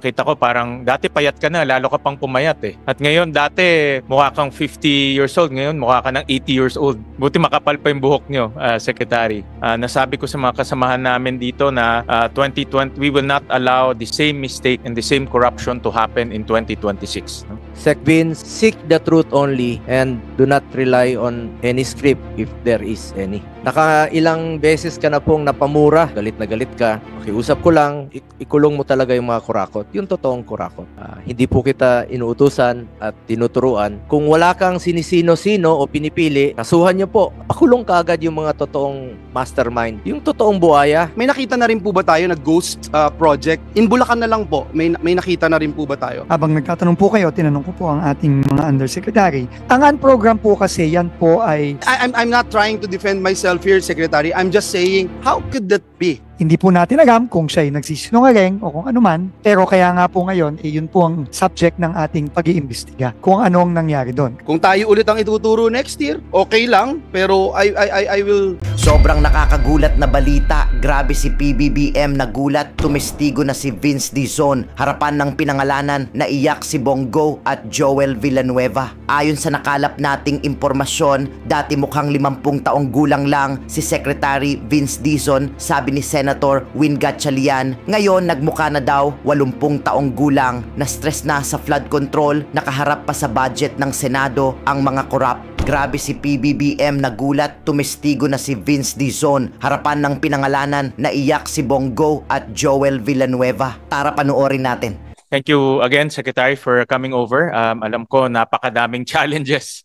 Nakita ko parang dati payat ka na, lalo ka pang pumayat eh. At ngayon dati mukha kang 50 years old, ngayon mukha ka ng 80 years old. Buti makapal pa yung buhok nyo, Secretary. Nasabi ko sa mga kasamahan namin dito na 2020, we will not allow the same mistake and the same corruption to happen in 2026. Sec Vince, seek the truth only and do not rely on any script if there is any. Nakailang beses ka na pong napamura, galit na galit ka, pakiusap ko lang, ikulong mo talaga yung mga kurakot, yung totoong kurakot. Hindi po kita inuutusan at tinuturuan. Kung wala kang sinisino-sino o pinipili, kasuhan nyo po. Pakulong ka agad yung mga totoong mastermind, yung totoong buhaya. May nakita na rin po ba tayo na ghost project? In Bulacan na lang po, may nakita na rin po ba tayo? Habang nagtatanong po kayo, tinanong ko po ang ating mga undersecretary. Ang AN program po kasi, yan po ay... I'm not trying to defend myself here, Secretary. I'm just saying, how could that be? Hindi po natin alam kung siya ay nagsisinungaling o kung ano man, pero kaya nga po ngayon, yun po ang subject ng ating pag-iimbestiga, kung ano ang nangyari doon. Kung tayo ulit ang ituturo next year, okay lang, pero I will... Sobrang nakakagulat na balita. Grabe si PBBM nagulat. Tumestigo na si Vince Dizon. Harapan ng pinangalanan, naiyak si Bongo at Joel Villanueva. Ayon sa nakalap nating impormasyon, dati mukhang 50 taong gulang lang si Secretary Vince Dizon, sabi ni Senator Win Gatchalian. Ngayon, nagmukha na daw 80 taong gulang, na stress na sa flood control, nakaharap pa sa budget ng Senado ang mga korap. Grabe si PBBM nagulat, tumestigo na si Vince Dizon. Harapan ng pinangalanan, naiyak si Bongo at Joel Villanueva. Tara panoorin natin. Thank you again, Secretary, for coming over. Alam ko napakadaming challenges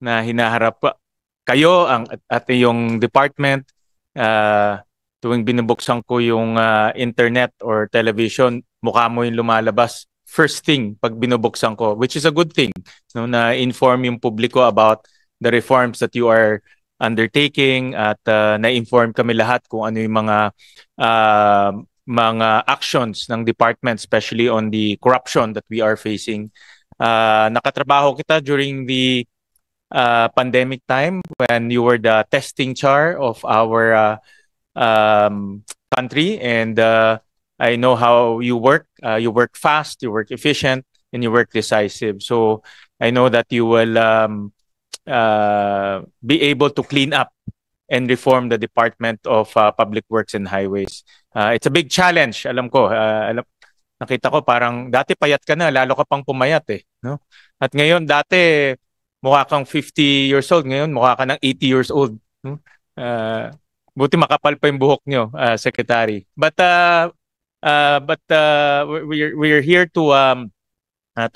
na hinaharap kayo at yung department. Tuwing binubuksan ko yung internet or television, mukha mo yung lumalabas first thing pag binubuksan ko, which is a good thing, no, na inform yung publiko about the reforms that you are undertaking at na-inform kami lahat kung ano yung mga actions ng department, especially on the corruption that we are facing. Nakatrabaho kita during the pandemic time when you were the testing chair of our country, and I know how you work. You work fast, you work efficient, and you work decisive. So I know that you will be able to clean up and reform the Department of Public Works and Highways. It's a big challenge, alam ko. Nakita ko parang dati payat ka na, lalo ka pang pumayat eh. No? At ngayon, dati mukha kang 50 years old, ngayon mukha ka ng 80 years old. No? Buti makapal pa yung buhok nyo, Secretary. But we're here to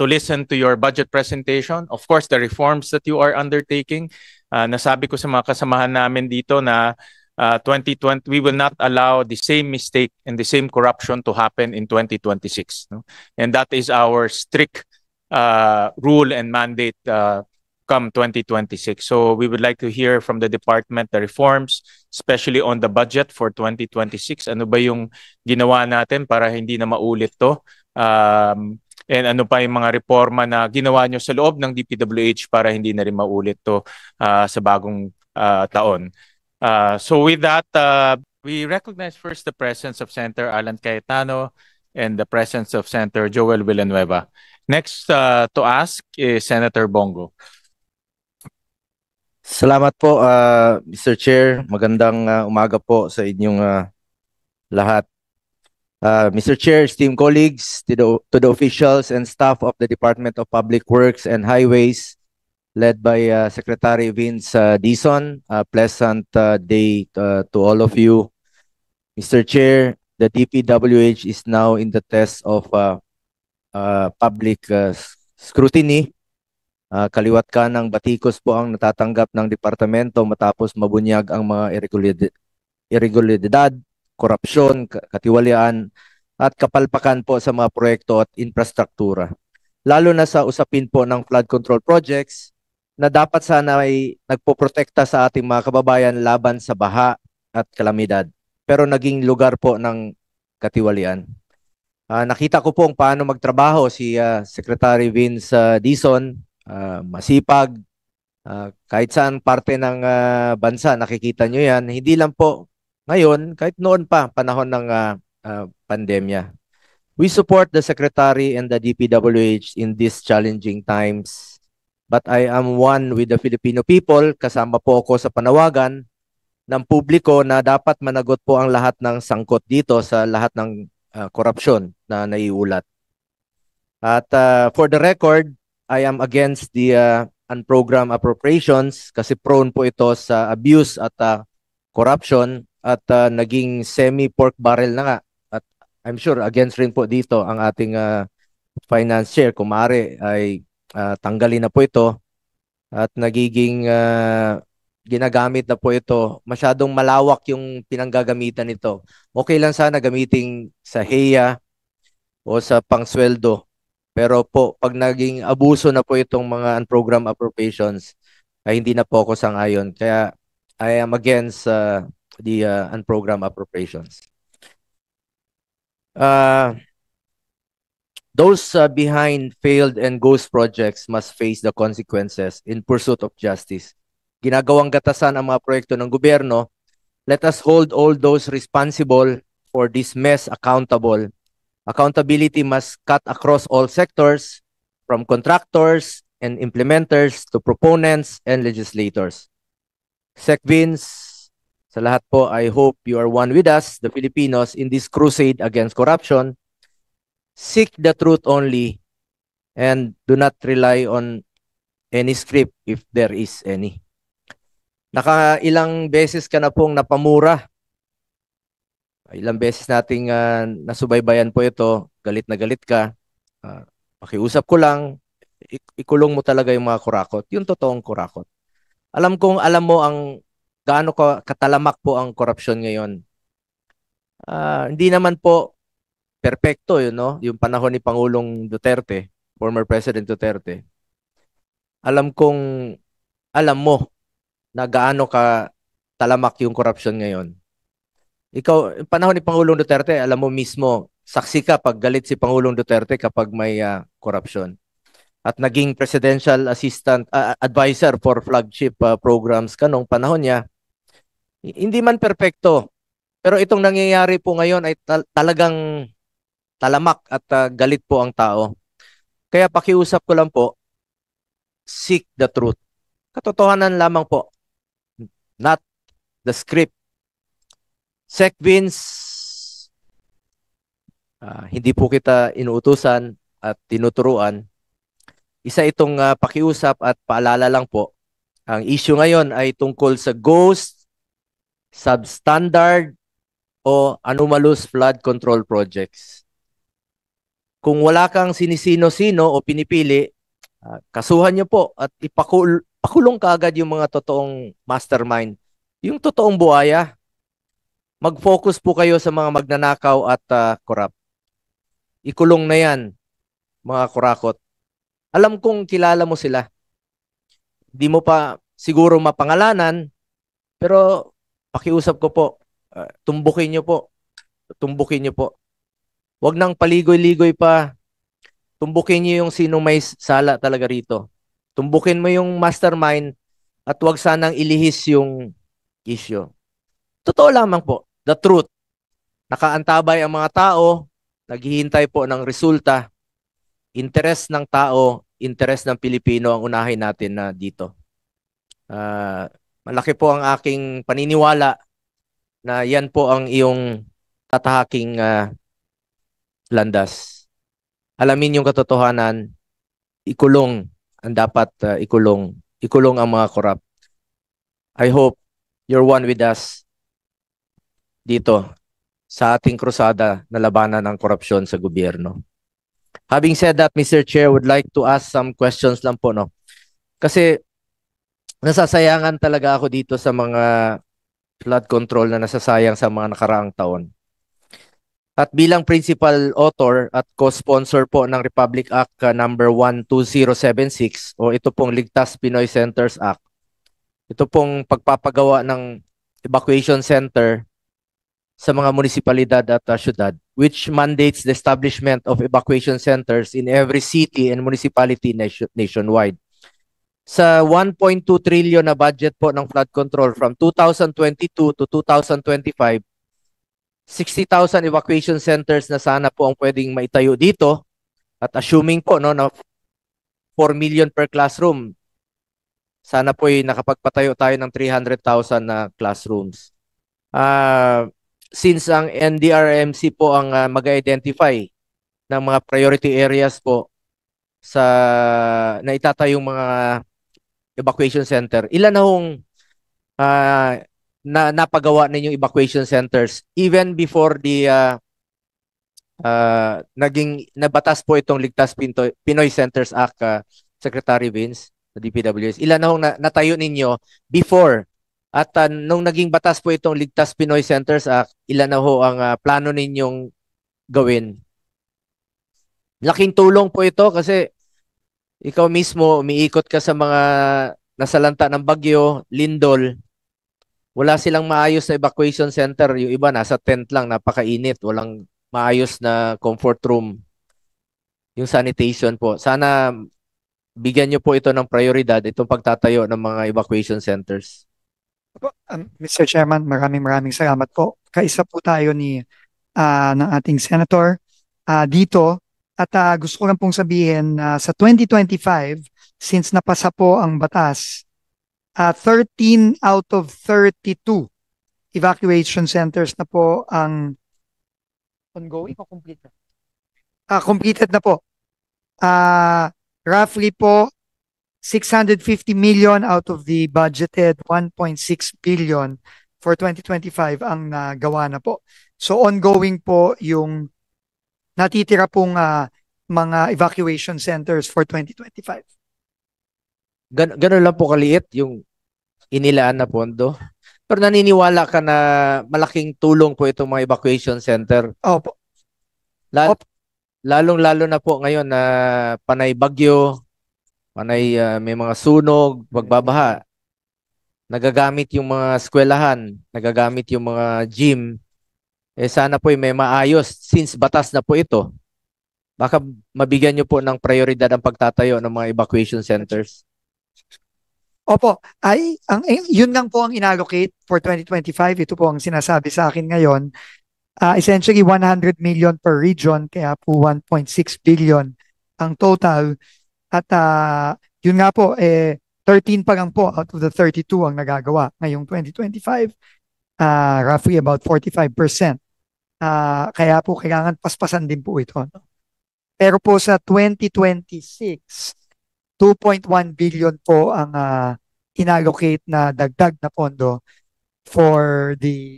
listen to your budget presentation. Of course, the reforms that you are undertaking. Nasabi ko sa mga kasamahan namin dito na 2020, we will not allow the same mistake and the same corruption to happen in 2026. No? And that is our strict rule and mandate come 2026. So we would like to hear from the department the reforms, especially on the budget for 2026. Ano ba yung ginawa natin para hindi na maulit to? And ano pa yung mga reforma na ginawa nyo sa loob ng DPWH para hindi na rin maulit to sa bagong taon. So with that, we recognize first the presence of Senator Alan Cayetano and the presence of Senator Joel Villanueva. Next to ask is Senator Bongo. Salamat po, Mr. Chair. Magandang umaga po sa inyong lahat. Mr. Chair, esteemed colleagues, to the officials and staff of the Department of Public Works and Highways, led by Secretary Vince Dizon, pleasant day to all of you. Mr. Chair, the DPWH is now in the test of public scrutiny. Kaliwat ka ng batikos po ang natatanggap ng departamento matapos mabunyag ang mga irregularidad, korupsyon, katiwalian at kapalpakan po sa mga proyekto at infrastruktura. Lalo na sa usapin po ng flood control projects na dapat sana ay nagpoprotekta sa ating mga kababayan laban sa baha at kalamidad. Pero naging lugar po ng katiwalian. Nakita ko po paano magtrabaho si Secretary Vince Dizon. Masipag, kahit saan parte ng bansa nakikita nyo yan, hindi lang po ngayon, kahit noon pa panahon ng pandemya. We support the Secretary and the DPWH in these challenging times. But I am one with the Filipino people. Kasama po ako sa panawagan ng publiko na dapat managot po ang lahat ng sangkot dito sa lahat ng korupsyon na naiulat. At for the record, I am against the unprogrammed appropriations kasi prone po ito sa abuse at corruption at naging semi-pork barrel na nga. At I'm sure against rin po dito ang ating finance chair. Kung maaari ay tanggalin na po ito at nagiging ginagamit na po ito. Masyadong malawak yung pinanggagamitan nito. Okay lang sana gamitin sa HEA o sa pangsweldo. Pero po, pag naging abuso na po itong mga unprogrammed appropriations, ay hindi na po ako sang-ayon. Kaya I am against the unprogrammed appropriations. Those behind failed and ghost projects must face the consequences in pursuit of justice. Ginagawang gatasan ang mga proyekto ng gobyerno. Let us hold all those responsible for this mess accountable. Accountability must cut across all sectors, from contractors and implementers to proponents and legislators. SecVins, sa lahat po, I hope you are one with us, the Filipinos, in this crusade against corruption. Seek the truth only and do not rely on any script if there is any. Nakailang beses ka na pong napamura. Ilang beses nating nasubaybayan po ito. Galit na galit ka. Pakiusap ko lang, ikulong mo talaga yung mga kurakot. Yung totoong kurakot. Alam kong alam mo ang gaano katalamak po ang korupsyon ngayon. Hindi naman po perfecto yun, no? Yung panahon ni Pangulong Duterte, former President Duterte. Alam mo na gaano ka talamak yung korupsyon ngayon. Ikaw, yung panahon ni Pangulong Duterte, alam mo mismo, saksi ka pag galit si Pangulong Duterte kapag may korupsyon. At naging presidential assistant, advisor for flagship programs ka nung panahon niya. Hindi man perfecto, pero itong nangyayari po ngayon ay talagang talamak at galit po ang tao. Kaya pakiusap ko lang po, seek the truth. Katotohanan lamang po, not the script. SecVins, hindi po kita inuutusan at tinuturuan. Isa itong pakiusap at paalala lang po. Ang issue ngayon ay tungkol sa ghost, substandard, o anomalous flood control projects. Kung wala kang sinisino-sino o pinipili, kasuhan nyo po at ipakulong kaagad yung mga totoong mastermind. Yung totoong buhaya. Mag-focus po kayo sa mga magnanakaw at corrupt. Ikulong na yan, mga kurakot. Alam kong kilala mo sila. Di mo pa siguro mapangalanan, pero pakiusap ko po, tumbukin nyo po. Tumbukin nyo po. Huwag nang paligoy-ligoy pa. Tumbukin nyo yung sinong may sala talaga rito. Tumbukin mo yung mastermind at huwag sanang ilihis yung issue. Totoo lamang po, the truth. Nakaantabay ang mga tao, naghihintay po ng resulta. Interes ng tao, interes ng Pilipino ang unahin natin na dito. Malaki po ang aking paniniwala na yan po ang iyong tatahaking landas. Alamin yung katotohanan, ikulong ang dapat ikulong. Ikulong ang mga corrupt. I hope you're one with us dito sa ating krusada na labanan ng korupsyon sa gobyerno. Having said that, Mr. Chair, would like to ask some questions lang po, no? Kasi nasasayangan talaga ako dito sa mga flood control na nasasayang sa mga nakaraang taon. At bilang principal author at co-sponsor po ng Republic Act number 12076 o ito pong Ligtas Pinoy Centers Act. Ito pong pagpapagawa ng evacuation center sa mga munisipalidad at syudad, which mandates the establishment of evacuation centers in every city and municipality nationwide. Sa 1.2 trillion na budget po ng flood control from 2022 to 2025, 60,000 evacuation centers na sana po ang pwedeng maitayo dito at assuming po no na 4 million per classroom, sana po ay nakapagpatayo tayo ng 300,000 na classrooms. Since ang NDRMC po ang mag-identify ng mga priority areas po sa na itatayong mga evacuation center, ilan na hong napagawa ninyong evacuation centers even before the naging nabatas po itong Ligtas Pinoy Centers Act, Secretary Vince, sa DPWS. Ilan na hong natayo ninyo before? At nung naging batas po itong Ligtas Pinoy Centers Act, ilan na ho ang plano ninyong gawin? Laking tulong po ito kasi ikaw mismo umiikot ka sa mga nasalanta ng bagyo, lindol. Wala silang maayos na evacuation center. Yung iba nasa tent lang, napakainit. Walang maayos na comfort room. Yung sanitation po. Sana bigyan nyo po ito ng prioridad, itong pagtatayo ng mga evacuation centers. Mr. Chairman, maraming salamat po. Kaisa po tayo ng ating senator dito. At gusto ko lang pong sabihin sa 2025, since napasa po ang batas, 13 out of 32 evacuation centers na po ang ongoing o complete na? Completed na po. Roughly po, 650 million out of the budgeted 1.6 billion for 2025 ang nagawa na po. So ongoing po yung natitira pong mga evacuation centers for 2025. Ganun lang po kaliit yung inilaan na pondo. Pero naniniwala ka na malaking tulong po itong mga evacuation center. Opo. Lalong-lalo na po ngayon na panay bagyo, panay may mga sunog, pagbabaha. Nagagamit yung mga eskwelahan, nagagamit yung mga gym. Sana po may maayos since batas na po ito. Baka mabigyan nyo po ng prioridad ang pagtatayo ng mga evacuation centers. Opo, yun lang po ang inallocate for 2025. Ito po ang sinasabi sa akin ngayon. Essentially 100 million per region, kaya po 1.6 billion ang total. At yun nga po, 13 pa lang po out of the 32 ang nagagawa ngayong 2025. Roughly about 45%. Kaya po kailangan paspasan din po ito. No? Pero po sa 2026, 2.1 billion po ang inallocate na dagdag na pondo for the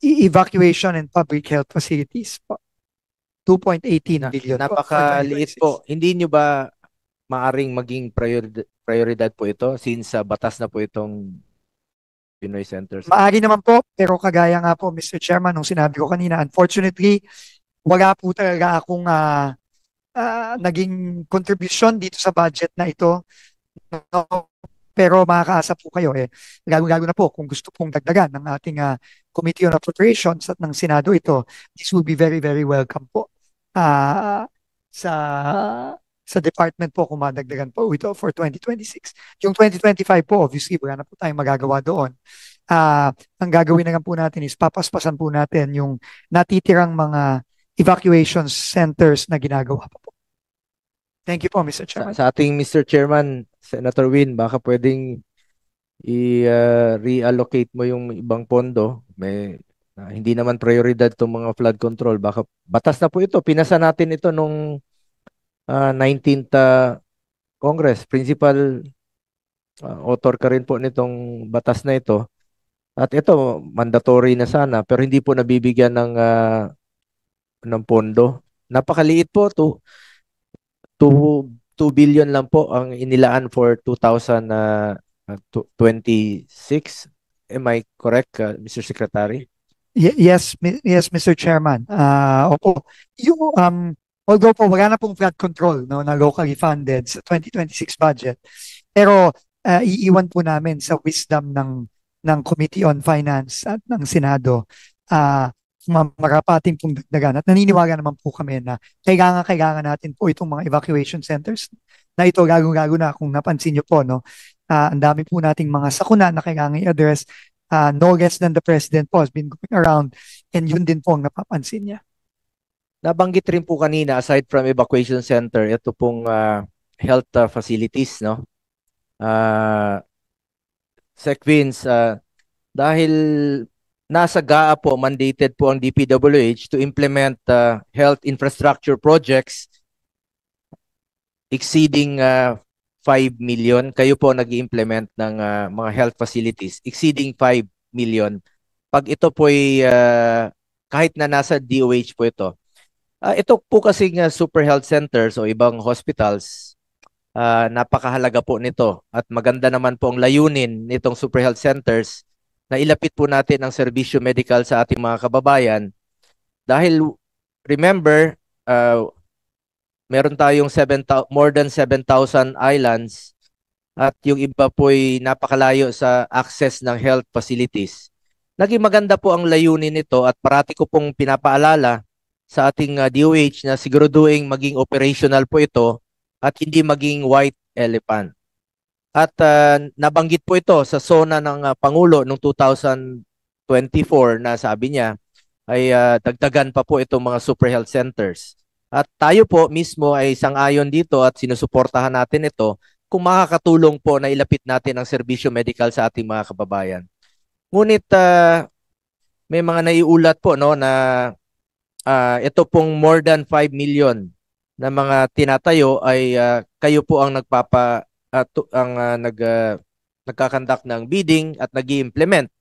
evacuation and public health facilities po. 2.18 billion Napakaliit po. Hindi nyo ba maaring maging prioridad po ito since batas na po itong Pinoy Centers? Maari naman po, pero kagaya nga po, Mr. Chairman, nung sinabi ko kanina, unfortunately, wala po talaga akong naging contribution dito sa budget na ito. No? Pero makakaasa po kayo, lalo na po kung gusto pong dagdagan ng ating Committee on Appropriations at ng Senado ito, this will be very, very welcome po sa department po kung madagdagan po ito for 2026. Yung 2025 po, obviously, wala na po tayong magagawa doon. Ang gagawin na lang po natin is papaspasan po natin yung natitirang mga evacuation centers na ginagawa pa po. Thank you po, Mr. Chairman. Sa ating Mr. Chairman, Senator Win, baka pwedeng i-reallocate mo yung ibang pondo. Hindi naman prioridad itong mga flood control. Baka batas na po ito. Pinasa natin ito nung 19th Congress. Principal author ka rin po nitong batas na ito. At ito, mandatory na sana. Pero hindi po nabibigyan ng pondo. Napakaliit po. 2 billion lang po ang inilaan for 2026. Am I correct, Mr. Secretary? Yes, Mr. Chairman. Opo. Although po wala na pong flood control na locally funded sa 2026 budget, pero iiwan po namin sa wisdom ng Committee on Finance at ng Senado marapating pong dagdagan. At naniniwala naman po kami na kailangan natin po itong mga evacuation centers na ito, lalo na kung napansin nyo po, no, ang dami po nating mga sakuna na kailangan i-address. no less than the President po has been going around and yun din po ang napapansin niya. Nabanggit rin po kanina, aside from evacuation center, ito pong health facilities, no? Sec Vince, dahil nasa GAA po, mandated po ang DPWH to implement health infrastructure projects exceeding 5 million. Kayo po nag-implement ng mga health facilities exceeding 5 million. Pag ito po ay kahit na nasa DOH po ito. Ito po kasing super health centers o ibang hospitals, napakahalaga po nito. At maganda naman po ang layunin nitong super health centers na ilapit po natin ang serbisyo medical sa ating mga kababayan. Dahil remember, meron tayong more than 7,000 islands at yung iba po ay napakalayo sa access ng health facilities. Naging maganda po ang layunin nito at parati ko pong pinapaalala sa ating DOH na siguraduhin maging operational po ito at hindi maging white elephant. At nabanggit po ito sa SONA ng Pangulo noong 2024 na sabi niya ay dagdagan pa po itong mga super health centers. At tayo po mismo ay sang-ayon dito at sinusuportahan natin ito kung makakatulong po na ilapit natin ang serbisyo medical sa ating mga kababayan. Ngunit may mga naiulat po no na ito pong more than 5 million na mga tinatayo ay kayo po ang nagkakandak ng bidding at nag-i-implement.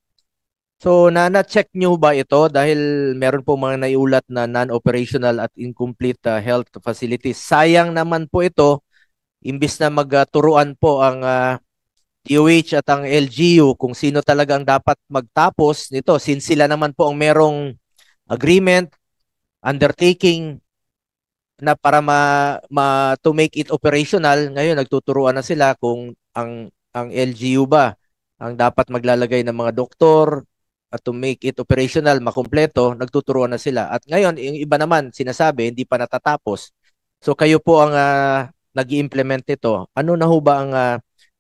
So na-check nyo ba ito dahil meron po mga naiulat na non-operational at incomplete health facilities. Sayang naman po ito, imbis na magturuan po ang DOH at ang LGU kung sino talagang dapat magtapos nito since sila naman po ang merong agreement, undertaking na para to make it operational. Ngayon nagtuturuan na sila kung ang LGU ba ang dapat maglalagay ng mga doktor at to make it operational, makumpleto, nagtuturuan na sila. At ngayon yung iba naman sinasabi hindi pa natatapos. So kayo po ang nag-i-implement nito. Ano na ho ba ang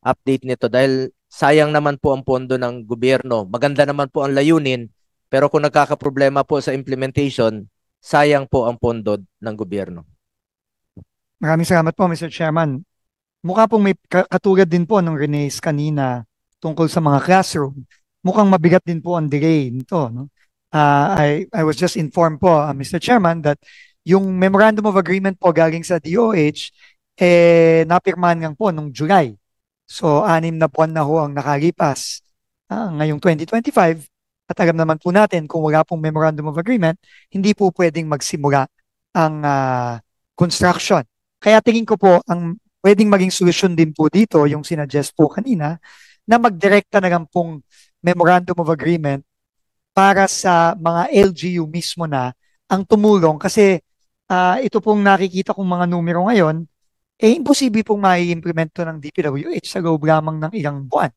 update nito? Dahil sayang naman po ang pondo ng gobyerno. Maganda naman po ang layunin, pero kung nagkakaproblema po sa implementation, sayang po ang pondo ng gobyerno. Maraming salamat po, Mr. Chairman. Mukha pong may katulad din po ng Rene's kanina tungkol sa mga classroom. Mukhang mabigat din po ang delay nito. No? I was just informed po, Mr. Chairman, that yung Memorandum of Agreement po galing sa DOH, napirmahan lang po nung July. So, 6 na buwan na ho ang nakalipas ngayong 2025. At alam naman po natin kung wala pong Memorandum of Agreement, hindi po pwedeng magsimula ang construction. Kaya tingin ko po ang pwedeng maging solusyon din po dito yung sinuggest po kanina na magdirekta na lang pong Memorandum of Agreement para sa mga LGU mismo na ang tumulong kasi ito pong nakikita kong mga numero ngayon, imposible pong mai-implement to ng DPWH sa loob lamang ng ilang buwan.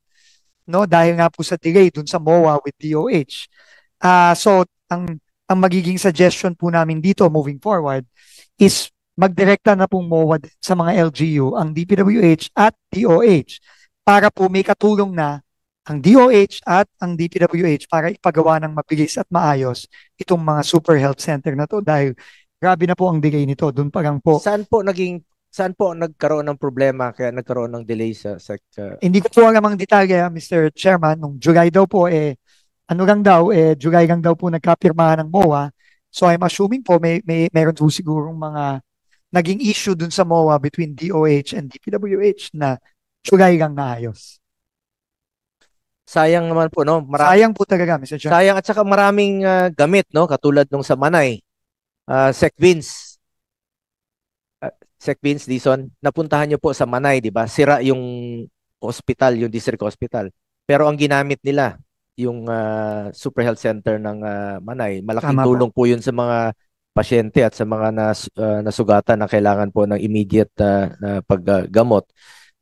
No, dahil nga po sa delay dun sa MOA with DOH. So ang magiging suggestion po namin dito moving forward is magdirekta na pong MOA sa mga LGU, ang DPWH at DOH para po may katulong na ang DOH at ang DPWH para ipagawa ng mabilis at maayos itong mga super health center na to dahil grabe na po ang delay nito. Doon pa lang po. Saan po nagkaroon ng problema kaya nagkaroon ng delay sa Hindi ko po alam ang detalye, Mr. Chairman. Nung July daw po, July lang daw po nagkapirmahan ng MOA. So I'm assuming po meron po sigurong mga naging issue dun sa MOA between DOH and DPWH na July lang naayos. Sayang naman po, no? Sayang po talaga, Mr. Chairman. Sayang at saka maraming gamit, no? Katulad nung sa Manay. Sec Vince Dizon, napuntahan niyo po sa Manay, di ba? Sira yung hospital, yung district hospital. Pero ang ginamit nila, yung Super Health Center ng Manay, malaking tulong po yun sa mga pasyente at sa mga nasugatan na kailangan po ng immediate na paggamot.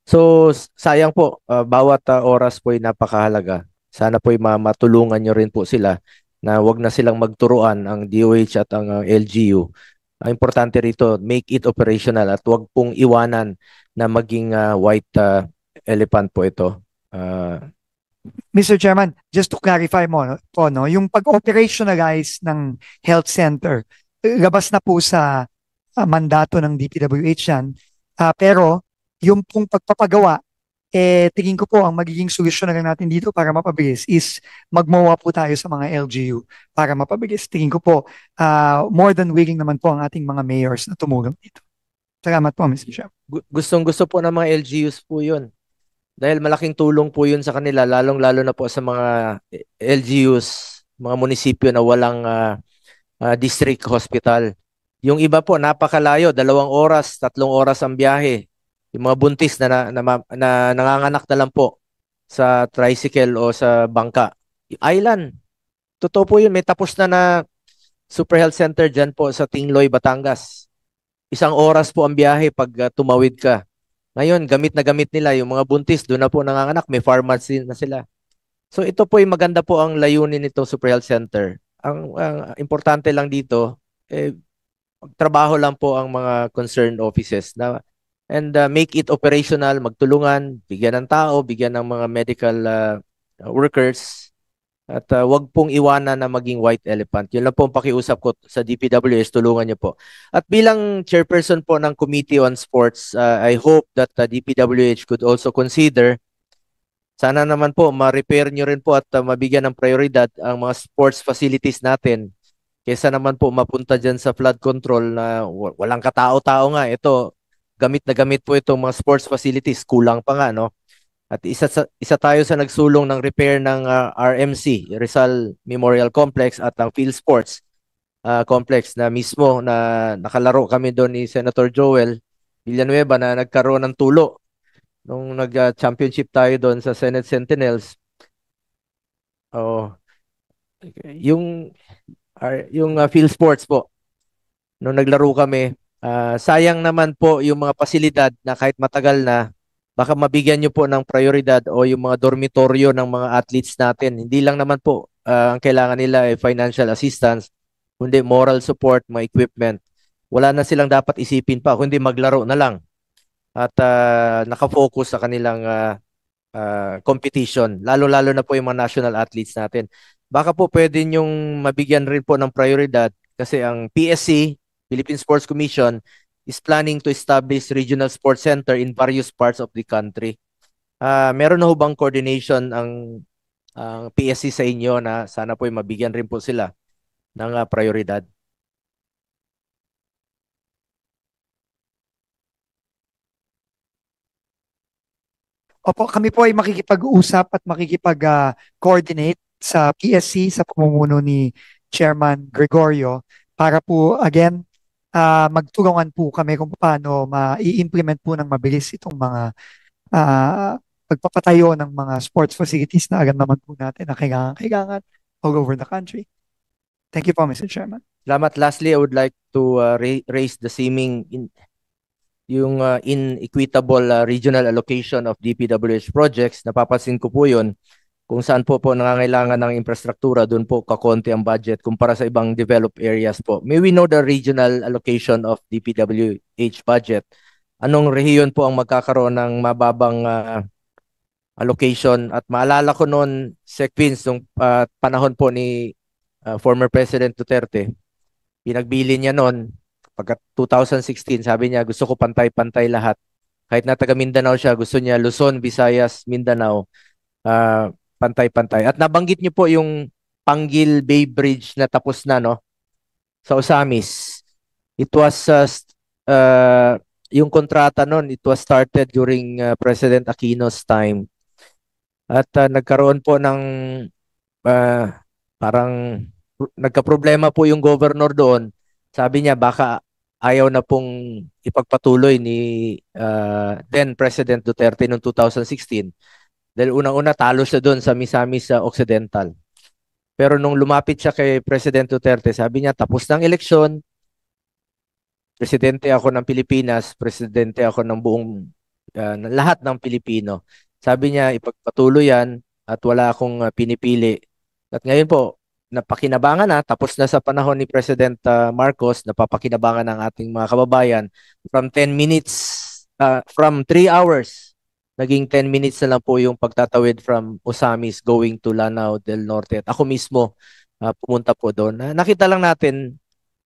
So, sayang po, bawat oras po ay napakahalaga. Sana po ay matulungan nyo rin po sila na wag na silang magturuan ang DOH at ang LGU. Ang importante rito, make it operational at wag pong iwanan na maging white elephant po ito. Mr. Chairman, just to clarify mo po, no, yung pag-operationalize ng health center, labas na po sa mandato ng DPWH yan. Pero yung pong pagpapagawa, tingin ko po ang magiging solusyon na lang natin dito para mapabilis is magmawa po tayo sa mga LGU para mapabilis. Tingin ko po, more than willing naman po ang ating mga mayors na tumulong dito. Salamat po, Mr. Chairman. Gustong-gusto po ng mga LGUs po yun. Dahil malaking tulong po yun sa kanila, lalong-lalo na po sa mga LGUs, mga munisipyo na walang district hospital. Yung iba po, napakalayo, 2 oras, 3 oras ang biyahe. Yung mga buntis na nanganganak na lang po sa tricycle o sa bangka. Island. Totoo po yun, may tapos na Super Health Center dyan po sa Tingloy, Batangas. 1 oras po ang biyahe pag tumawid ka. Ngayon, gamit na gamit nila yung mga buntis, doon na po nanganganak, may pharmacy na sila. So ito po yung maganda po ang layunin nitong Super Health Center. Ang importante lang dito, trabaho lang po ang mga concerned offices na and make it operational, magtulungan, bigyan ng tao, bigyan ng mga medical workers. At wag pong iwanan na maging white elephant. Yun lang po ang pakiusap ko sa DPWH, tulungan niyo po. At bilang chairperson po ng Committee on Sports, I hope that DPWH could also consider, sana naman po ma-repair niyo rin po at mabigyan ng prioridad ang mga sports facilities natin. Kesa naman po mapunta dyan sa flood control na walang katao-tao nga. Ito, gamit na gamit po itong mga sports facilities. Kulang pa nga, no? At isa tayo sa nagsulong ng repair ng RMC, Rizal Memorial Complex at ang Field Sports Complex na mismo na nakalaro kami doon ni Senator Joel Villanueva na nagkaroon ng tulo nung nag-championship tayo doon sa Senate Sentinels. Yung Field Sports po, nung naglaro kami, sayang naman po yung mga pasilidad na kahit matagal na, baka mabigyan nyo po ng prioridad o yung mga dormitoryo ng mga athletes natin. Hindi lang naman po ang kailangan nila ay financial assistance, kundi moral support, mga equipment. Wala na silang dapat isipin pa, kundi maglaro na lang. At nakafocus sa kanilang competition. Lalo-lalo na po yung mga national athletes natin. Baka po pwede nyong mabigyan rin po ng prioridad kasi ang PSC, Philippine Sports Commission, is planning to establish regional sports center in various parts of the country. Meron na ho bang coordination ang PSC sa inyo na sana po mabigyan rin po sila ng prioridad? Opo, kami po ay makikipag-usap at makikipag-coordinate sa PSC sa pamumuno ni Chairman Gregorio para po, again, magtulungan po kami kung paano ma-i-implement po ng mabilis itong mga pagpapatayo ng mga sports facilities na alam naman po natin na kailangan all over the country. Thank you po, Mr. Chairman. Salamat. Lastly, I would like to raise the seeming yung inequitable regional allocation of DPWH projects. Napapansin ko po yun. Kung saan po nangangailangan ng infrastruktura, doon po kakonti ang budget kumpara sa ibang developed areas po. May we know the regional allocation of DPWH budget? Anong rehiyon po ang magkakaroon ng mababang allocation? At maalala ko noon, Sec. Vince, nung panahon po ni former President Duterte, pinagbili niya noon, pagka 2016, sabi niya, gusto ko pantay-pantay lahat. Kahit na taga Mindanao siya, gusto niya Luzon, Visayas, Mindanao, pantay-pantay. At nabanggit niyo po yung Panggil Bay Bridge na tapos na, no? Sa Osamis. It was, yung kontrata noon, it was started during President Aquino's time. At nagkaroon po ng, parang, nagka-problema po yung governor doon. Sabi niya, baka ayaw na pong ipagpatuloy ni then President Duterte noong 2016. Dahil unang-una talo siya doon sa Misamis Occidental. Pero nung lumapit siya kay President Duterte, sabi niya, tapos ng eleksyon, presidente ako ng Pilipinas, presidente ako ng buong, lahat ng Pilipino. Sabi niya, ipagpatuloy yan at wala akong pinipili. At ngayon po, napakinabangan na, tapos na sa panahon ni President Marcos, napapakinabangan ng ating mga kababayan from 10 minutes, from 3 hours naging 10 minutes na lang po yung pagtatawid from Osamis going to Lanao del Norte. At ako mismo pumunta po doon. Nakita lang natin,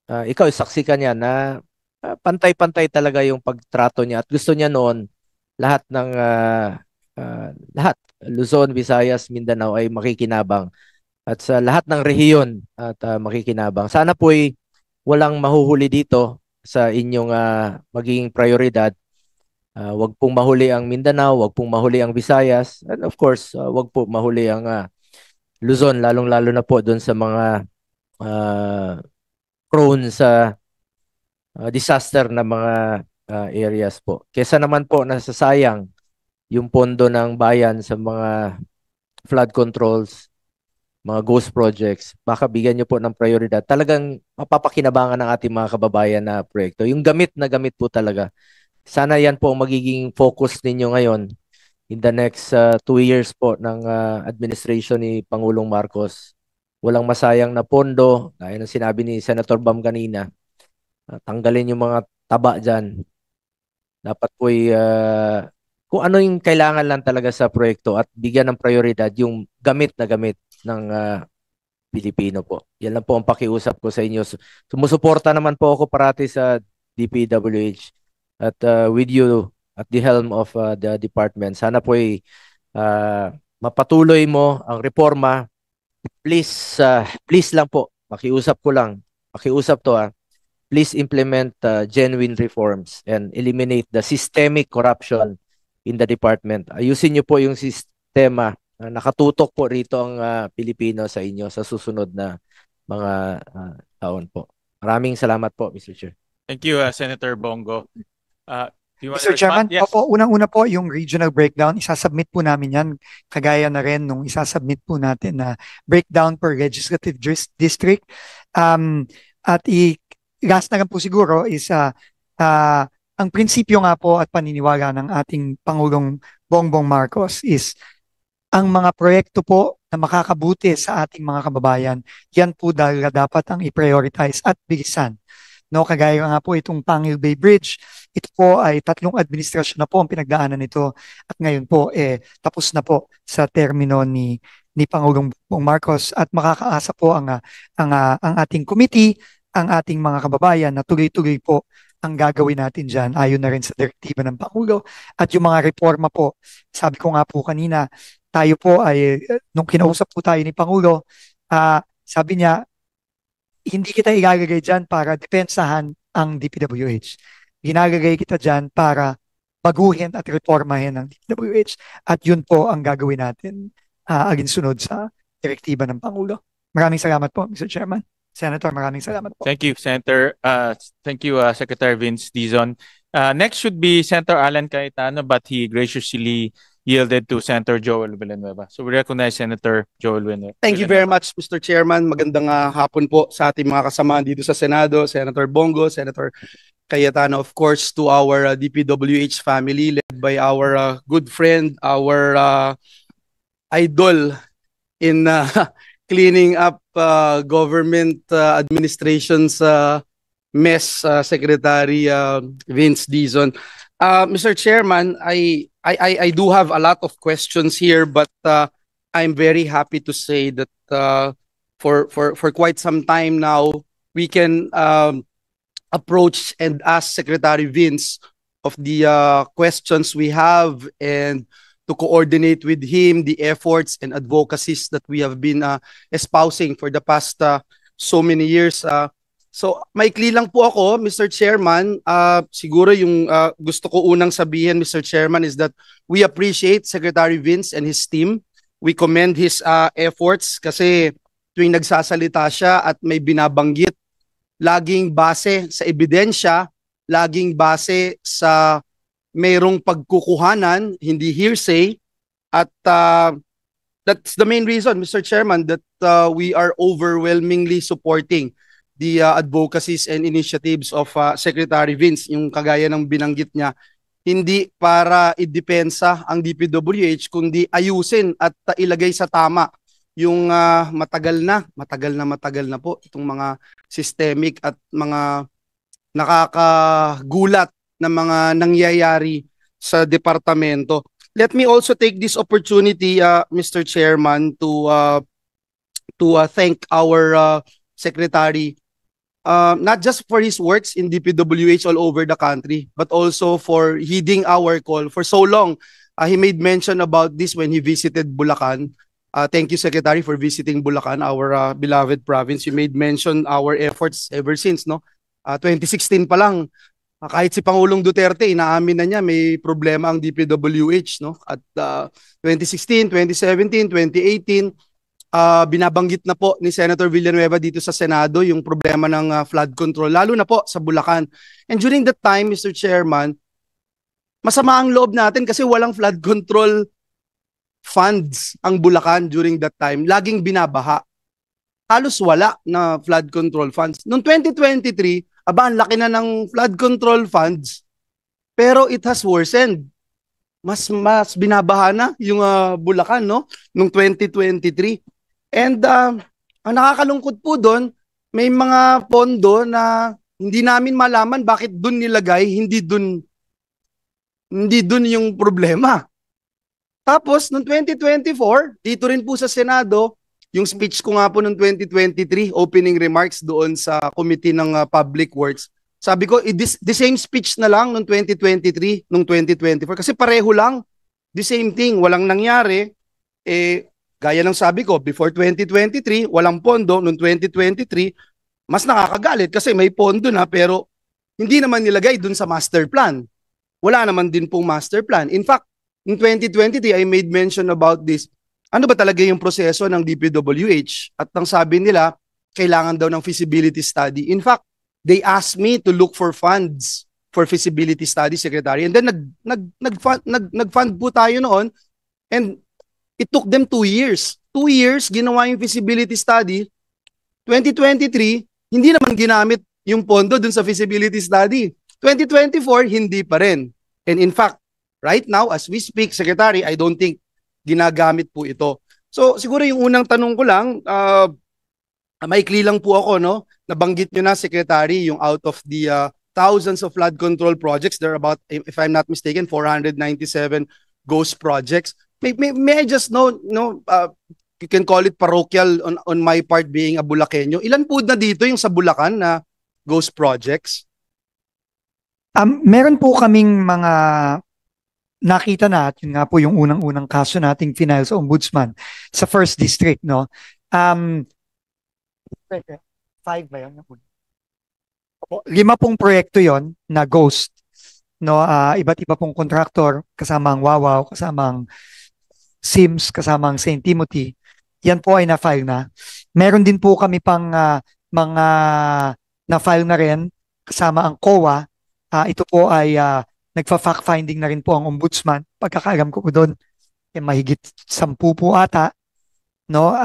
ikaw saksi ka niya na pantay-pantay talaga yung pagtrato niya at gusto niya noon lahat ng lahat, Luzon, Visayas, Mindanao ay makikinabang at sa lahat ng rehiyon at makikinabang. Sana po'y walang mahuhuli dito sa inyong magiging prioridad. Wag pong mahuli ang Mindanao, wag pong mahuli ang Visayas, and of course, wag po mahuli ang Luzon, lalong-lalo na po doon sa mga prone sa disaster na mga areas po. Kesa naman po nasasayang yung pondo ng bayan sa mga flood controls, mga ghost projects, baka bigyan nyo po ng prioridad. Talagang mapapakinabangan ng ating mga kababayan na proyekto. Yung gamit na gamit po talaga. Sana yan po ang magiging focus ninyo ngayon in the next 2 years po ng administration ni Pangulong Marcos. Walang masayang na pondo. Gaya ng sinabi ni Senator Bam kanina, tanggalin yung mga taba dyan. Dapat po kung ano yung kailangan lang talaga sa proyekto at bigyan ng prioridad yung gamit na gamit ng Pilipino po. Yan lang po ang pakiusap ko sa inyo. Sumusuporta naman po ako parati sa DPWH at with you at the helm of the department. Sana po mapatuloy mo ang reforma. Please, please lang po, pakiusap ko lang. Pakiusap to please implement genuine reforms and eliminate the systemic corruption in the department. Ayusin niyo po yung sistema. Nakatutok po rito ang Pilipino sa inyo sa susunod na mga taon po. Maraming salamat po, Mr. Chair. Thank you, Senator Bongo. Do you want to Mr. Chairman, respond? Yes. opo, unang-una po yung regional breakdown, isasubmit po namin yan, kagaya na rin nung isasubmit po natin na breakdown per legislative district. At last na lang po siguro is ang prinsipyo nga po at paniniwala ng ating Pangulong Bongbong Marcos is ang mga proyekto po na makakabuti sa ating mga kababayan, yan po dapat ang i-prioritize at bilisan. No, kagaya nga po itong Pangil Bay Bridge, ito po ay 3 administrasyon na po ang pinagdaanan nito at ngayon po tapos na po sa termino ni Pangulong Marcos at makakaasa po ang ating committee, ang ating mga kababayan na tuloy-tuloy po ang gagawin natin dyan ayon na rin sa direktiba ng Pangulo at yung mga reforma po. Sabi ko nga po kanina, tayo po ay nung kinausap po tayo ni Pangulo, sabi niya, hindi kita ilalagay dyan para depensahan ang DPWH. Ginagagay kita dyan para baguhin at reformahin ang DPWH at yun po ang gagawin natin alinsunod sa direktiba ng Pangulo. Maraming salamat po, Mr. Chairman. Senator, maraming salamat po. Thank you, Senator. Thank you, Secretary Vince Dizon. Next should be Senator Alan Cayetano, but he graciously yielded to Senator Joel Villanueva. So we recognize Senator Joel Villanueva. Thank you very much, Mr. Chairman. Magandang hapon po sa ating mga kasama dito sa Senado, Senator Bongo, Senator Cayetano, of course, to our DPWH family led by our good friend, our idol in cleaning up government administration's mess, Secretary Vince Dizon. Mr. Chairman, I do have a lot of questions here, but I'm very happy to say that for quite some time now, we can approach and ask Secretary Vince of the questions we have and to coordinate with him the efforts and advocacies that we have been espousing for the past so many years. So maikli lang po ako, Mr. Chairman. Siguro yung gusto ko unang sabihin, Mr. Chairman, is that we appreciate Secretary Vince and his team. We commend his efforts kasi tuwing nagsasalita siya at may binabanggit, laging base sa ebidensya, laging base sa mayroong pagkukuhanan, hindi hearsay, at that's the main reason, Mr. Chairman, that we are overwhelmingly supporting the advocacies and initiatives of Secretary Vince, yung kagaya ng binanggit niya, hindi para idepensa ang DPWH, kundi ayusin at ilagay sa tama yung matagal na po itong mga systemic at mga nakakagulat na mga nangyayari sa departamento. let me also take this opportunity, Mr. Chairman, to thank our secretary, not just for his works in DPWH all over the country, but also for heeding our call for so long. He made mention about this when he visited Bulacan. Thank you, Secretary, for visiting Bulacan, our beloved province. You made mention our efforts ever since, no? 2016 pa lang, kahit si Pangulong Duterte, inaamin na niya may problema ang DPWH, no? At 2016, 2017, 2018, binabanggit na po ni Senator Villanueva dito sa Senado yung problema ng flood control, lalo na po sa Bulacan. And during that time, Mr. Chairman, masama ang loob natin kasi walang flood control funds ang Bulacan during that time. Laging binabaha. Halos wala na flood control funds. Noong 2023, ang laki na ng flood control funds, pero it has worsened. Mas binabaha na yung Bulacan, no? Noong 2023. And ang nakakalungkot po doon, may mga pondo na hindi namin malaman bakit doon nilagay, hindi doon yung problema. Tapos, noong 2024, dito rin po sa Senado, yung speech ko nga po noong 2023, opening remarks doon sa Committee ng Public Works, sabi ko, the same speech na lang noong 2023, noong 2024. Kasi pareho lang, the same thing, walang nangyari. Gaya ng sabi ko, before 2023, walang pondo. Noong 2023, mas nakakagalit kasi may pondo na pero hindi naman nilagay doon sa master plan. Wala naman din pong master plan. In fact, in 2023, I made mention about this. Ano ba talaga yung proseso ng DPWH? At ang sabi nila, kailangan daw ng feasibility study. In fact, they asked me to look for funds for feasibility study, Secretary. And then nag-fund po tayo noon. And it took them 2 years. 2 years, ginawa yung feasibility study. 2023, hindi naman ginamit yung pondo dun sa feasibility study. 2024, hindi pa rin. And in fact, right now, as we speak, Secretary, I don't think ginagamit po ito. So, siguro yung unang tanong ko lang, maikli lang po ako, no? Nabanggit nyo na, Secretary, yung out of the thousands of flood control projects, there are about, if I'm not mistaken, 497 ghost projects. May I just know, you can call it parochial on my part being a Bulakenyo. Ilan po na dito yung sa Bulacan na ghost projects? Meron po kaming mga nakita na at yun nga po yung unang-unang kaso nating final sa Ombudsman sa First District, no? 5 ba yun? 5 pong proyekto yon na ghost, no? Iba't iba pong contractor, kasama ang Wawaw, kasama ang Sims, kasama ang St. Timothy. Yan po ay na-file na. Meron din po kami pang mga na-file na rin kasama ang COA. Ito po ay nagfa-fact-finding na rin po ang Ombudsman. Pagkakaalam ko po doon, mahigit 10 po ata. No?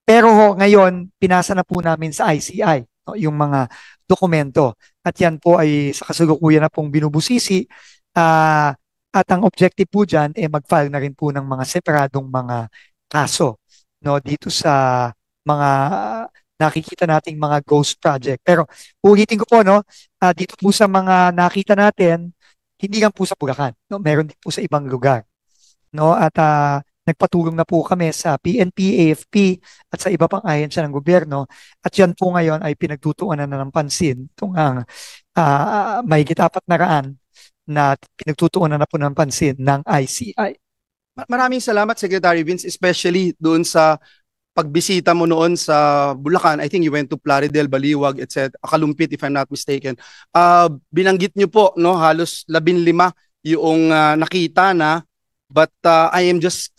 Pero ngayon, pinasa na po namin sa ICI, no? Yung mga dokumento. At yan po ay sa kasalukuyan na pong binubusisi. At ang objective po dyan, mag-file na rin po ng mga separadong mga kaso, no? Dito sa mga nakikita nating mga ghost project. Pero ulitin ko po, no, dito po sa mga nakita natin, hindi lang po sa Bulacan, no? Meron din po sa ibang lugar, no? At nagpatulong na po kami sa PNP, AFP at sa iba pang ahensya ng gobyerno. At yan po ngayon ay pinagtutuunan na ng pansin itong mahigit 400 na pinagtutuunan na po ng pansin ng ICI. Maraming salamat, Secretary Vince, especially doon sa pagbisita mo noon sa Bulacan. I think you went to Plaridel, Baliwag, etc. Kalumpit, if I'm not mistaken. Binanggit nyo po, no, halos 15 yung nakita na, but I am just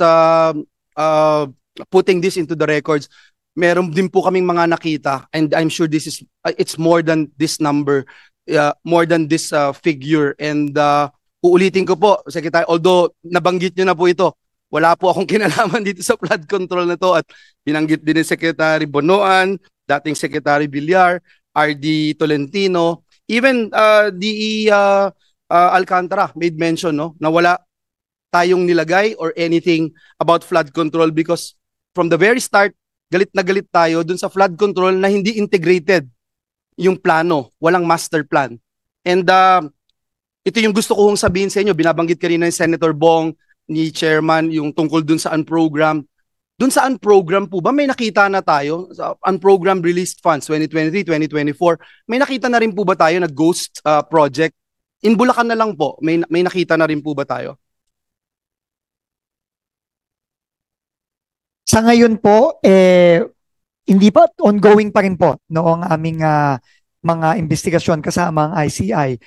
putting this into the records. Meron din po kaming mga nakita, and I'm sure this is it's more than this number, more than this figure. And uulitin ko po, Secretary, although nabanggit nyo na po ito, wala po akong kinalaman dito sa flood control na to, at binanggit din ni Secretary Bonoan, dating Secretary Villar, RD Tolentino, even DE Alcantara made mention, no, na wala tayong nilagay or anything about flood control because from the very start, galit na galit tayo dun sa flood control na hindi integrated yung plano, walang master plan. And ito yung gusto ko hong sabihin sa inyo. Binabanggit kanina ni Senator Bong, ni Chairman, yung tungkol dun sa unprogram. Dun sa unprogram po ba, may nakita na tayo, sa unprogram released funds 2023, 2024, may nakita na rin po ba tayo na ghost project? In Bulacan na lang po, may nakita na rin po ba tayo? Sa ngayon po, hindi pa, ongoing pa rin po noong aming mga investigasyon kasama ang ICI.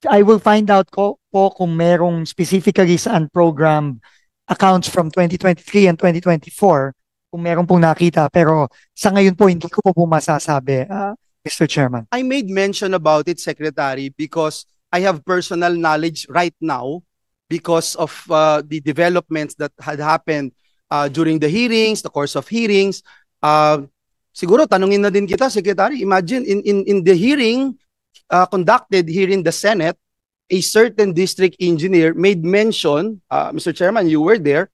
I will find out po kung merong specifically sa unprogrammed accounts from 2023 and 2024, kung meron pong nakita. Pero sa ngayon po, hindi ko po masasabi, Mr. Chairman. I made mention about it, Secretary, because I have personal knowledge right now because of the developments that had happened during the hearings, the course of hearings. Siguro tanungin na din kita, Secretary. Imagine in the hearing conducted here in the Senate, a certain district engineer made mention, Mr. Chairman, you were there,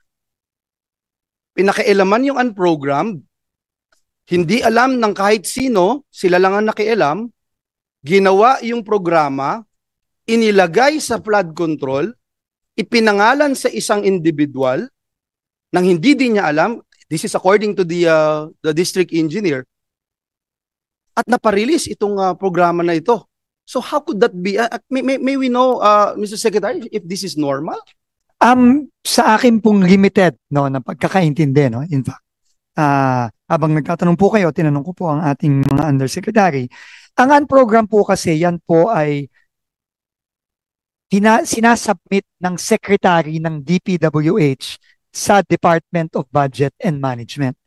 pinakailaman yung unprogrammed, hindi alam ng kahit sino, sila lang ang nakialam, ginawa yung programa, inilagay sa flood control, ipinangalan sa isang individual, nang hindi din niya alam, this is according to the district engineer, at naparelease itong programa na ito. So how could that be? May we know, Mr. Secretary, if this is normal? Sa akin pong limited na pagkakaintindi, in fact, habang nagtatanong po kayo, tinanong ko po ang ating mga undersecretary. Ang unprogram po kasi, yan po ay sinasubmit ng secretary ng DPWH sa Department of Budget and Management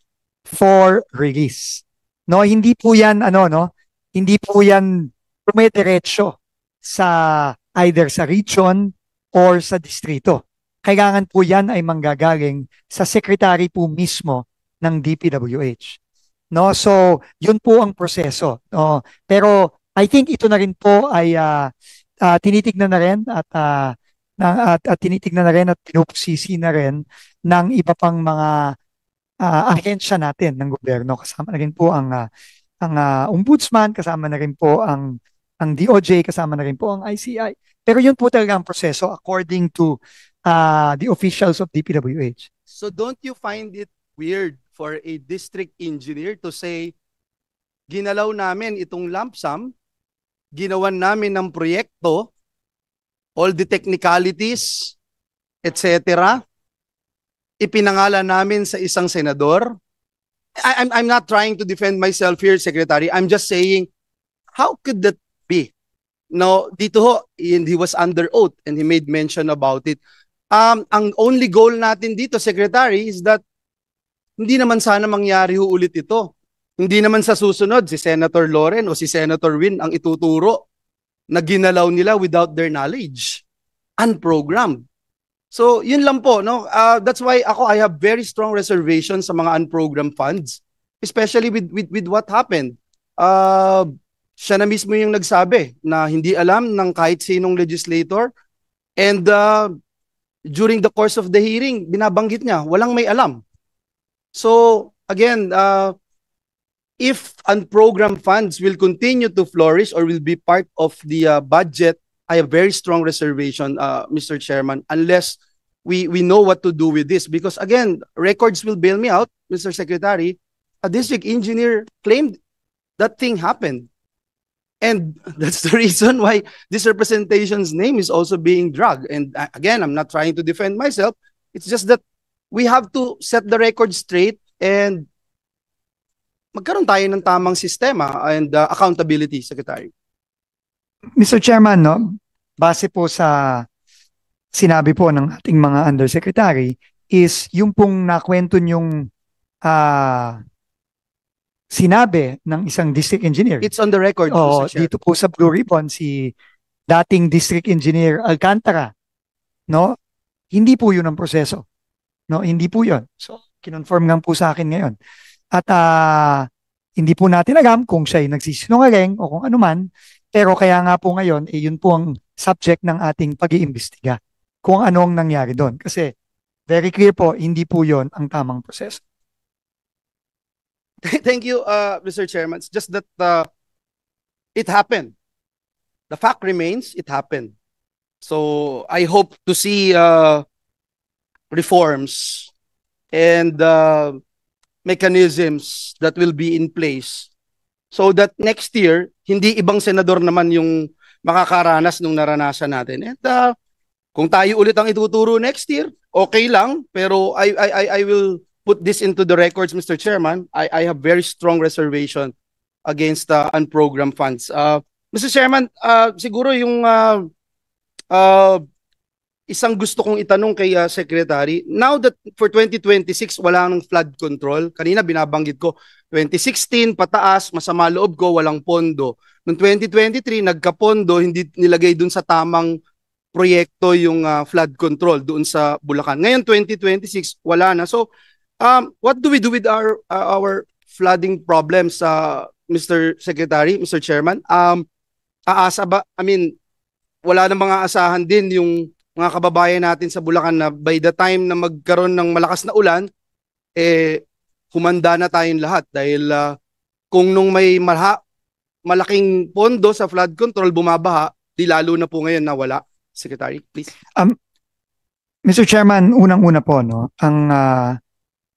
for release. Hindi po yan hindi po yan dumediretso sa either sa region or sa distrito. Kailangan po yan ay manggagaling sa secretary po mismo ng DPWH. So, yun po ang proseso. Pero I think ito na rin po ay tinitignan na rin at tinitignan na rin at pinupusisi na rin ng iba pang mga ahensya natin ng gobyerno. Kasama na rin po ang ombudsman, kasama na rin po ang DOJ, kasama na rin po ang ICI. Pero yun po talaga ang proseso according to the officials of DPWH. So don't you find it weird for a district engineer to say, ginalaw namin itong lump sum, ginawan namin ng proyekto, all the technicalities, etc., ipinangalan namin sa isang senador? I'm not trying to defend myself here, Secretary. I'm just saying, how could that be? No, dito ho, and he was under oath and he made mention about it. Ang only goal natin dito, Secretary, is that hindi naman sana mangyari ho ulit ito. Hindi naman sa susunod si Senator Loren o si Senator Win ang ituturo na ginalaw nila without their knowledge. Unprogrammed. So, yun lang po, no? That's why I have very strong reservations sa mga unprogrammed funds, especially with what happened. Siya na mismo yung nagsabi na hindi alam ng kahit sinong legislator, and during the course of the hearing, binabanggit niya, walang may alam. So, again, if unprogrammed funds will continue to flourish or will be part of the budget, I have very strong reservation, Mr. Chairman, unless we know what to do with this. Because again, records will bail me out, Mr. Secretary. A district engineer claimed that thing happened. And that's the reason why this representation's name is also being dragged. And again, I'm not trying to defend myself. It's just that we have to set the record straight and magkaroon tayo ng tamang sistema and accountability, Secretary. Mr. Chairman, base po sa sinabi po ng ating mga undersecretary is yung pong nakwento yung sinabi ng isang district engineer. It's on the record, Mr. Chair. Dito po sa Blue Ribbon, si dating district engineer Alcantara, hindi po yun ang proseso. Hindi po yun. So, kinonfirm lang po sa akin ngayon. At hindi po natin alam kung siya ay nagsisinungaling o kung ano man, pero kaya nga po ngayon, yun po ang subject ng ating pag-iimbestiga. Kung ano ang nangyari doon. Kasi very clear po, hindi po yun ang tamang proseso. Thank you, Mr. Chairman. It's just that it happened. The fact remains, it happened. So I hope to see reforms and mechanisms that will be in place so that next year, hindi ibang senador naman yung makakaranas nung naranasan natin. And kung tayo ulit ang ituturo next year, okay lang. Pero I will put this into the records, Mr. Chairman. I have very strong reservation against unprogrammed funds. Mr. Chairman, siguro yung isang gusto kong itanong kay Secretary, now that for 2026 wala nang flood control, kanina binabanggit ko, 2016 pataas, masama loob ko, walang pondo. Noong 2023 nagkapondo, hindi nilagay dun sa tamang proyekto yung flood control doon sa Bulacan. Ngayon 2026 wala na. So what do we do with our flooding problems, Mr. Secretary, Mr. Chairman? Aasa ba, I mean, wala na mga asahan din yung mga kababayan natin sa Bulacan na by the time na magkaroon ng malakas na ulan, humanda na tayong lahat dahil kung nung may malaking pondo sa flood control bumabaha, di lalo na po ngayon na wala. Secretary, please. Mr. Chairman, unang-una po, no, ang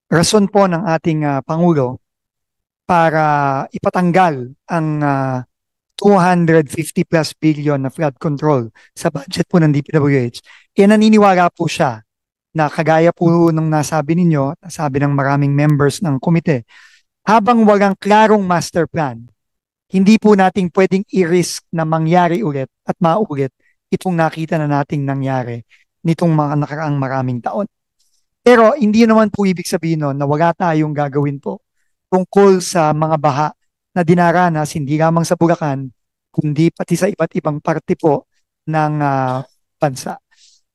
rason po ng ating Pangulo para ipatanggal ang 250 plus billion na flood control sa budget po ng DPWH, naniniwala po siya na kagaya po nung nasabi ninyo, nasabi ng maraming members ng komite, habang walang klarong master plan, hindi po nating pwedeng i-risk na mangyari ulit at maulit itong nakita na nating nangyari nitong mga nakaraang maraming taon. Pero hindi naman po ibig sabihin no, na wala tayong gagawin po tungkol sa mga baha na dinaranas hindi lamang sa Bulacan, kundi pati sa iba't ibang parte po ng bansa.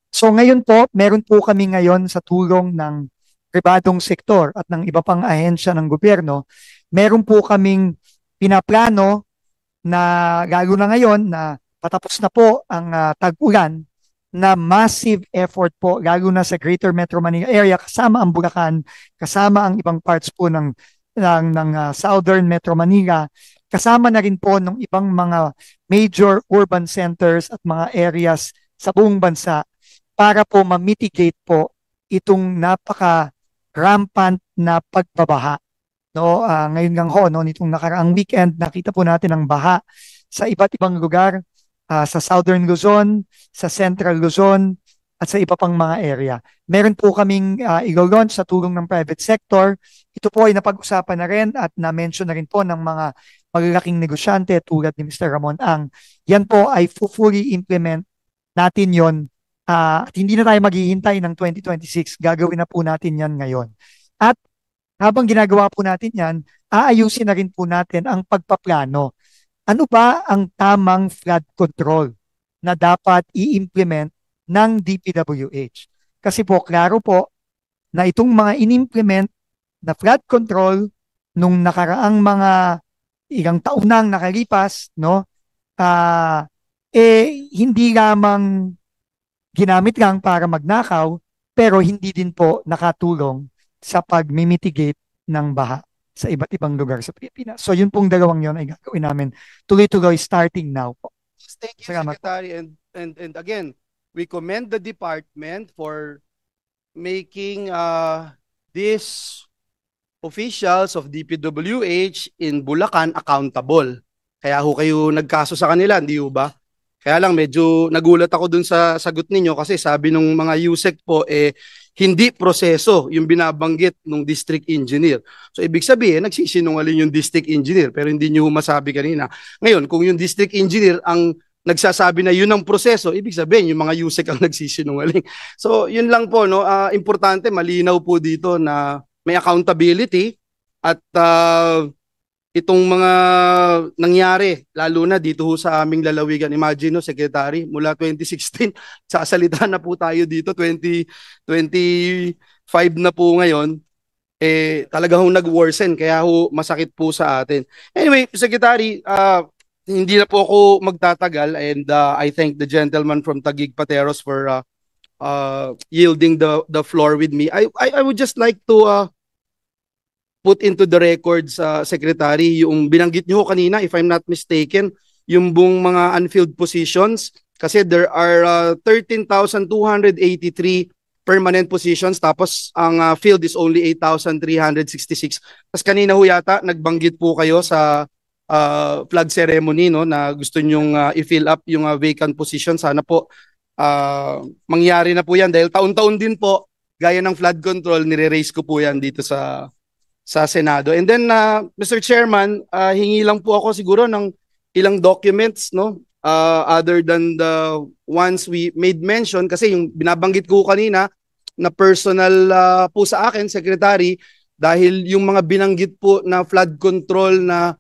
So ngayon po, meron po kami ngayon sa tulong ng pribadong sektor at ng iba pang ahensya ng gobyerno, meron po kaming pinaplano na lalo na ngayon na patapos na po ang tag-ulan, na massive effort po lalo na sa Greater Metro Manila area kasama ang Bulacan, kasama ang ibang parts po ng Southern Metro Manila, kasama na rin po ng ibang mga major urban centers at mga areas sa buong bansa para po ma-mitigate po itong napaka-rampant na pagbabaha. No, ngayon lang ho, no, nitong nakaraang weekend, nakita po natin ang baha sa iba't ibang lugar, sa Southern Luzon, sa Central Luzon, at sa iba pang mga area. Meron po kaming i-launch sa tulong ng private sector. Ito po ay napag-usapan na rin at na-mention na rin po ng mga malalaking negosyante tulad ni Mr. Ramon Ang. Yan po ay fully implement natin yon. At hindi na tayo maghihintay ng 2026. Gagawin na po natin yan ngayon. At habang ginagawa po natin yan, aayusin na rin po natin ang pagpaplano. Ano ba ang tamang flood control na dapat i-implement ng DPWH? Kasi po, klaro po na itong mga in-implement na flood control nung nakaraang mga ilang taon nang nakalipas, no, hindi lamang ginamit lang para magnakaw, pero hindi din po nakatulong sa pag-mitigate ng baha sa iba't ibang lugar sa Pilipinas. So yun pong dalawang yun ay gagawin namin tuloy-tuloy starting now po. Thank you, Salamat. Secretary. And again, we commend the department for making these officials of DPWH in Bulacan accountable. Kaya ho kayo nagkaso sa kanila, hindi ho ba? Kaya lang medyo nagulat ako dun sa sagot ninyo kasi sabi nung mga USEC po hindi proseso yung binabanggit ng district engineer. So ibig sabihin nagsisinungaling yung district engineer pero hindi niyo masabi kanina. Ngayon kung yung district engineer ang nagsasabi na yun ang proseso, ibig sabihin yung mga USEC ang nagsisinungaling. So yun lang po, no, importante malinaw po dito na may accountability at itong mga nangyari, lalo na dito ho sa aming lalawigan. Imagine, no, Secretary, mula 2016, sasalita na po tayo dito, 2025 na po ngayon, talaga ho nag-worsen, kaya ho masakit po sa atin. Anyway, Secretary, hindi na po ako magtatagal and I thank the gentleman from Taguig Pateros for yielding the floor with me. I would just like to put into the records, Secretary, yung binanggit niyo kanina, if I'm not mistaken, yung buong mga unfilled positions Kasi there are 13,283 permanent positions, tapos ang field is only 8,366. Tapos kanina ho yata nagbanggit po kayo sa flag ceremony, no, na gusto nyong i-fill up yung vacant position. Sana po mangyari na po yan dahil taon-taon din po, gaya ng flood control, nire-raise ko po yan dito sa Senado. And then Mr. Chairman, hingi lang po ako siguro ng ilang documents, no, other than the ones we made mention, kasi yung binabanggit ko kanina na personal po sa akin, Secretary, dahil yung mga binanggit po na flood control na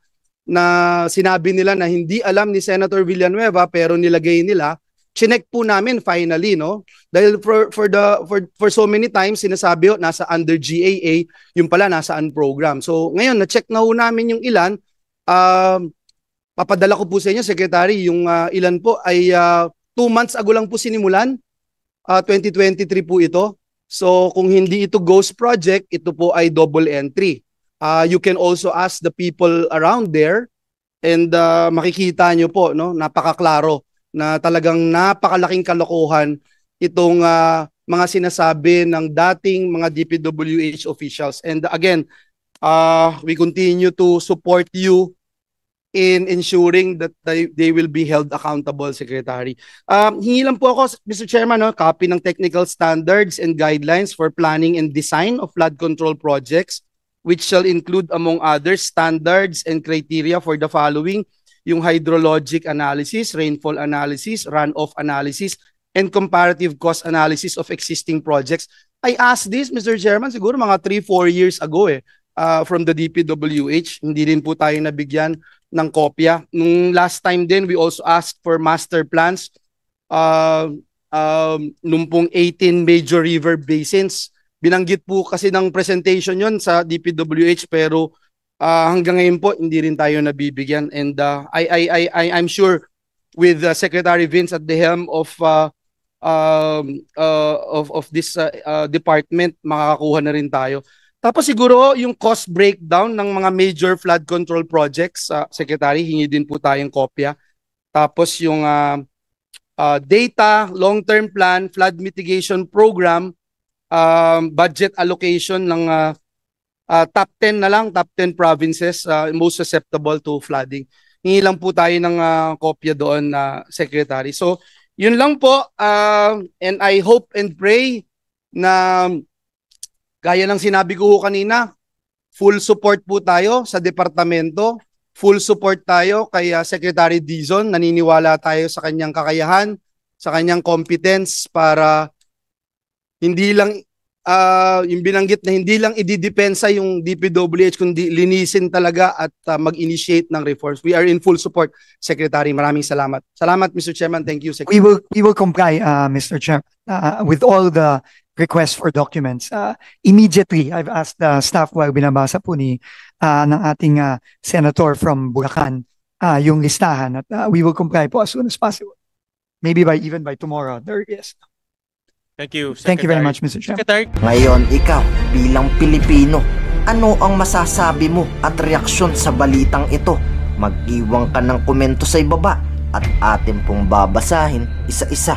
sinabi nila na hindi alam ni Senator Villanueva pero nilagay nila, chinek po namin finally, no? Dahil for so many times sinasabi nasa under GAA, yung pala nasa unprogram. So ngayon na-check na ho namin yung ilan. Papadala ko po sa inyo, Secretary, yung ilan po ay 2 months ago lang po sinimulan. 2023 po ito. So kung hindi ito ghost project, ito po ay double entry. You can also ask the people around there and makikita nyo po, no, napakaklaro na talagang napakalaking kalokohan itong mga sinasabi ng dating mga DPWH officials. And again, we continue to support you in ensuring that they will be held accountable, Secretary. Hingi lang po ako, Mr. Chairman, no, copy ng technical standards and guidelines for planning and design of flood control projects, which shall include, among others, standards and criteria for the following: yung hydrologic analysis, rainfall analysis, runoff analysis, and comparative cost analysis of existing projects. I asked this, Mr. Chairman, siguro mga 3-4 years ago from the DPWH. Hindi din po tayo nabigyan ng kopya. Nung last time din, we also asked for master plans nung pong 18 major river basins. Binanggit po kasi ng presentation yon sa DPWH pero hanggang ngayon po hindi rin tayo nabibigyan. And I'm sure with Secretary Vince at the helm of this department, makakakuha na rin tayo. Tapos siguro yung cost breakdown ng mga major flood control projects, Secretary, hingi din po tayong kopya. Tapos yung data, long-term plan, flood mitigation program, budget allocation ng top 10 na lang, top 10 provinces most susceptible to flooding. Hingi lang po tayo ng kopya doon, Secretary. So, yun lang po. And I hope and pray na gaya ng sinabi ko kanina, full support po tayo sa departamento, full support tayo kay Secretary Dizon. Naniniwala tayo sa kanyang kakayahan, sa kanyang competence para hindi lang yung binanggit na hindi lang ididepensa yung DPWH kundi linisin talaga at mag-initiate ng reforms. We are in full support, Secretary. Maraming salamat. Salamat, Mr. Chairman. Thank you, Secretary. We will comply, Mr. Chairman, with all the requests for documents. Immediately, I've asked the staff while binabasa po ng ating senator from Bulacan yung listahan at we will comply po as soon as possible. Maybe even by tomorrow. There is. Thank you, Secretary. Thank you very much, Mr. Chairman. Secretary. Ngayon, ikaw, bilang Pilipino, ano ang masasabi mo at reaksyon sa balitang ito? Mag-iwan ka ng komento sa ibaba at atin pong babasahin isa-isa.